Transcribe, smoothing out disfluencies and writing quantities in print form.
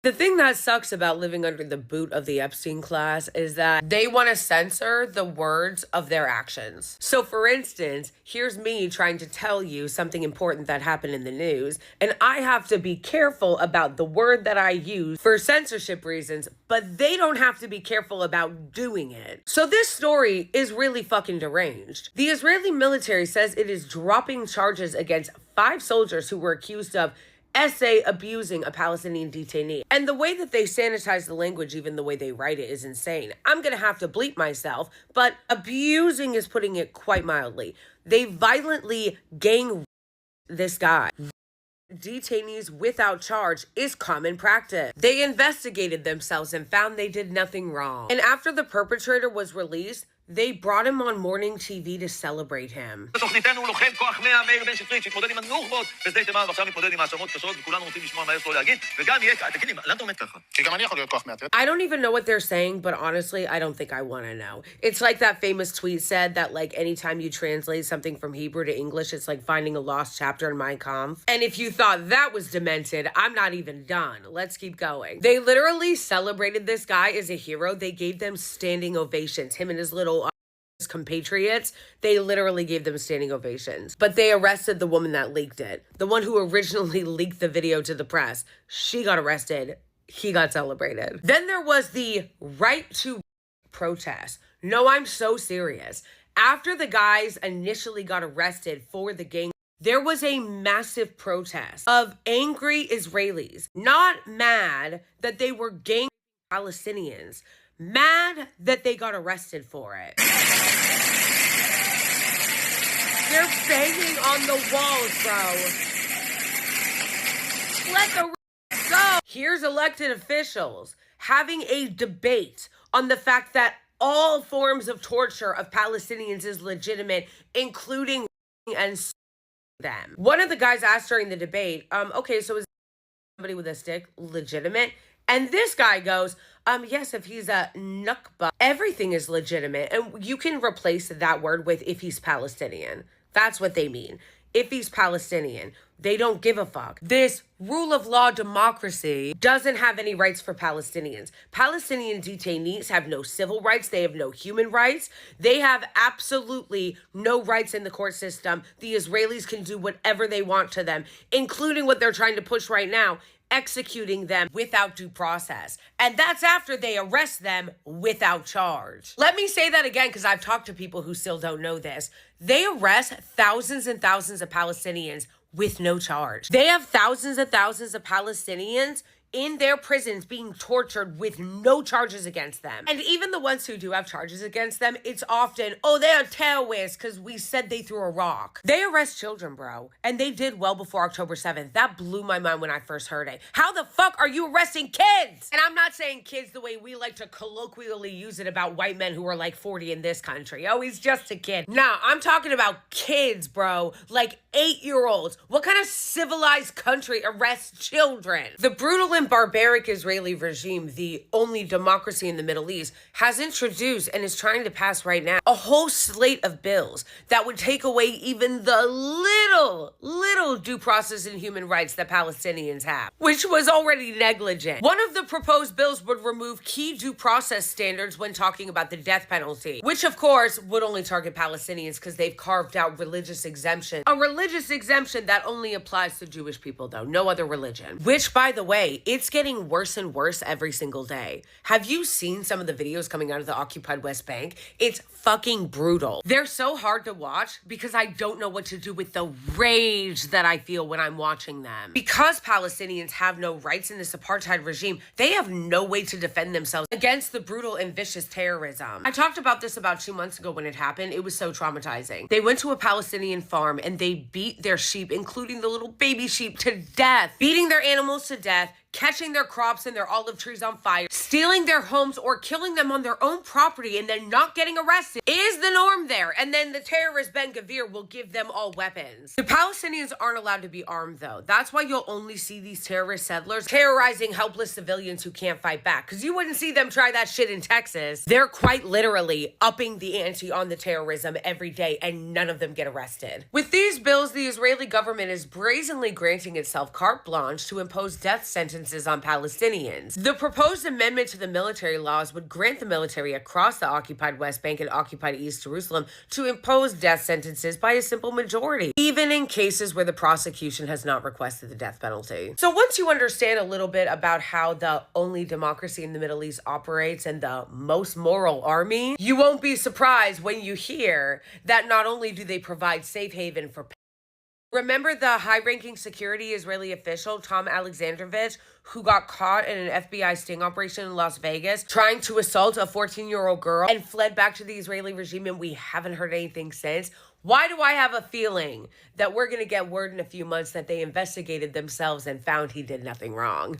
The thing that sucks about living under the boot of the Epstein class is that they want to censor the words of their actions. So, for instance, here's me trying to tell you something important that happened in the news, and I have to be careful about the word that I use for censorship reasons, but they don't have to be careful about doing it. So, this story is really fucking deranged. The Israeli military says it is dropping charges against 5 soldiers who were accused of abusing a Palestinian detainee. And the way that they sanitize the language, even the way they write it, is insane. I'm gonna have to bleep myself, but abusing is putting it quite mildly. They violently gang this guy. Detainees without charge is common practice. They investigated themselves and found they did nothing wrong. And after the perpetrator was released, they brought him on morning TV to celebrate him. I don't even know what they're saying, but honestly, I don't think I want to know. It's like that famous tweet said that, like, anytime you translate something from Hebrew to English, it's like finding a lost chapter in Mein Kampf. And if you thought that was demented, I'm not even done. Let's keep going. They literally celebrated this guy as a hero. They gave them standing ovations. Him and his little compatriots, they literally gave them standing ovations. But they arrested the woman that leaked it. The one who originally leaked the video to the press. She got arrested. He got celebrated. Then there was the right to protest. No, I'm so serious. After the guys initially got arrested for the gang, there was a massive protest of angry Israelis, not mad that they were gang Palestinians, mad that they got arrested for it. They're banging on the walls, bro. Let the go. Here's elected officials having a debate on the fact that all forms of torture of Palestinians is legitimate, including and them. One of the guys asked during the debate, okay, so is somebody with a stick legitimate? And this guy goes, yes, if he's a Nukba, everything is legitimate. And you can replace that word with if he's Palestinian. That's what they mean. If he's Palestinian, they don't give a fuck. This rule of law democracy doesn't have any rights for Palestinians. Palestinian detainees have no civil rights. They have no human rights. They have absolutely no rights in the court system. The Israelis can do whatever they want to them, including what they're trying to push right now, executing them without due process. And that's after they arrest them without charge. Let me say that again, because I've talked to people who still don't know this. They arrest thousands and thousands of Palestinians with no charge. They have thousands and thousands of Palestinians in their prisons being tortured with no charges against them. And even the ones who do have charges against them, it's often, oh, they're terrorists because we said they threw a rock. They arrest children, bro. And they did well before October 7th. That blew my mind when I first heard it. How the fuck are you arresting kids? And I'm not saying kids the way we like to colloquially use it about white men who are like 40 in this country. Oh, he's just a kid. Nah, I'm talking about kids, bro. Like 8-year-olds. What kind of civilized country arrests children? The brutal and barbaric Israeli regime, the only democracy in the Middle East, has introduced and is trying to pass right now a whole slate of bills that would take away even the little due process and human rights that Palestinians have, which was already negligent. One of the proposed bills would remove key due process standards when talking about the death penalty, which of course would only target Palestinians because they've carved out religious exemption. A religious exemption that only applies to Jewish people though, no other religion. Which, by the way, it's getting worse and worse every single day. Have you seen some of the videos coming out of the occupied West Bank? It's fucking brutal. They're so hard to watch because I don't know what to do with the rage that I feel when I'm watching them. Because Palestinians have no rights in this apartheid regime, they have no way to defend themselves against the brutal and vicious terrorism. I talked about this about 2 months ago when it happened. It was so traumatizing. They went to a Palestinian farm and they beat their sheep, including the little baby sheep, to death, beating their animals to death, catching their crops and their olive trees on fire, stealing their homes or killing them on their own property and then not getting arrested is the norm there. And then the terrorist Ben Gvir will give them all weapons. The Palestinians aren't allowed to be armed though. That's why you'll only see these terrorist settlers terrorizing helpless civilians who can't fight back, because you wouldn't see them try that shit in Texas. They're quite literally upping the ante on the terrorism every day and none of them get arrested. With these bills, the Israeli government is brazenly granting itself carte blanche to impose death sentences sentences on Palestinians. The proposed amendment to the military laws would grant the military across the occupied West Bank and occupied East Jerusalem to impose death sentences by a simple majority, even in cases where the prosecution has not requested the death penalty. So once you understand a little bit about how the only democracy in the Middle East operates and the most moral army, you won't be surprised when you hear that not only do they provide safe haven for. Remember the high-ranking security Israeli official, Tom Alexandrovich, who got caught in an FBI sting operation in Las Vegas trying to assault a 14-year-old girl and fled back to the Israeli regime, and we haven't heard anything since? Why do I have a feeling that we're going to get word in a few months that they investigated themselves and found he did nothing wrong?